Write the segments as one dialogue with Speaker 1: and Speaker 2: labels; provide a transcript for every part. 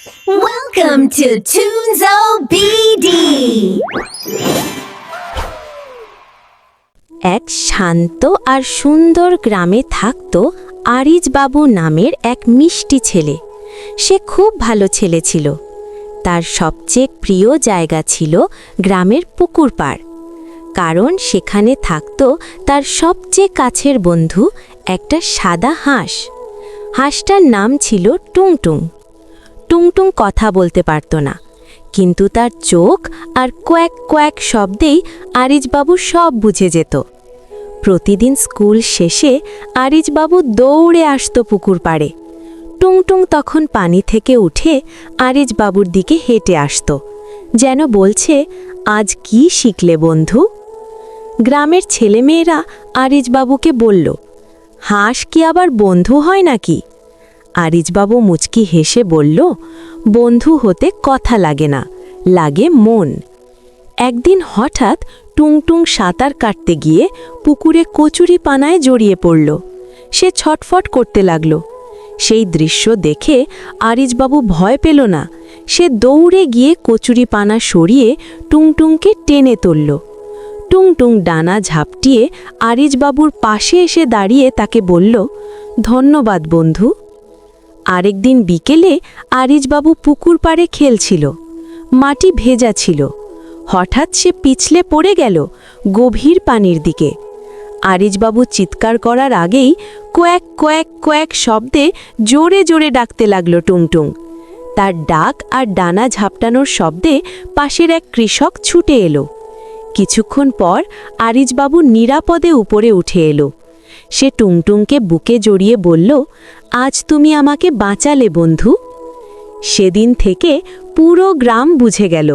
Speaker 1: Welcome to Toonzo BD!
Speaker 2: এক শান্ত আর সুন্দর গ্রামে থাকত আরিজ বাবু নামের এক মিষ্টি ছেলে। সে খুব ভালো ছেলে ছিল। তার সবচেয়ে প্রিয় জায়গা ছিল গ্রামের পুকুর পাড়, কারণ সেখানে থাকত তার সবচেয়ে কাছের বন্ধু একটা সাদা হাঁস। হাঁসটার নাম ছিল টুংটুং। টুংটুং কথা বলতে পারত না, কিন্তু তার চোখ আর কোয়াক কোয়াক শব্দেই আরিজবাবু সব বুঝে যেত। প্রতিদিন স্কুল শেষে আরিজবাবু দৌড়ে আসত পুকুর পাড়ে। টুংটুং তখন পানি থেকে উঠে আরিজবাবুর দিকে হেঁটে আসত, যেন বলছে, আজ কি শিখলে বন্ধু? গ্রামের ছেলেমেয়েরা আরিজবাবুকে বলল, হাঁস কি আবার বন্ধু হয় নাকি? আরিজবাবু মুচকি হেসে বলল, বন্ধু হতে কথা লাগে না, লাগে মন। একদিন হঠাৎ টুংটুং সাঁতার কাটতে গিয়ে পুকুরে কচুরি পানায় জড়িয়ে পড়ল। সে ছটফট করতে লাগল। সেই দৃশ্য দেখে আরিজবাবু ভয় পেল না। সে দৌড়ে গিয়ে কচুরি পানা সরিয়ে টুংটুংকে টেনে তুলল। টুংটুং ডানা ঝাপটিয়ে আরিজবাবুর পাশে এসে দাঁড়িয়ে তাকে বলল, ধন্যবাদ বন্ধু। আরেকদিন বিকেলে আরিজবাবু পুকুর পাড়ে খেলছিল। মাটি ভেজা ছিল। হঠাৎ সে পিছলে পড়ে গেল গভীর পানির দিকে। আরিজবাবু চিৎকার করার আগেই কোয়াক কোয়াক কোয়াক শব্দে জোরে জোরে ডাকতে লাগল টুংটুং। তার ডাক আর ডানা ঝাপটানোর শব্দে পাশের এক কৃষক ছুটে এলো। কিছুক্ষণ পর আরিজবাবু নিরাপদে উপরে উঠে এলো। সে টুংটুংকে বুকে জড়িয়ে বলল, আজ তুমি আমাকে বাঁচালে বন্ধু। সেদিন থেকে পুরো গ্রাম বুঝে গেল,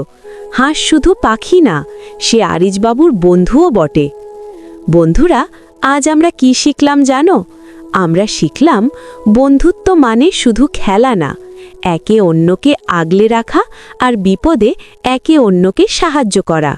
Speaker 2: হাঁস শুধু পাখি না, সে আরিজবাবুর বন্ধুও বটে। বন্ধুরা, আজ আমরা কি শিখলাম জানো? আমরা শিখলাম, বন্ধুত্ব মানে শুধু খেলা না, একে অন্যকে আগলে রাখা আর বিপদে একে অন্যকে সাহায্য করা।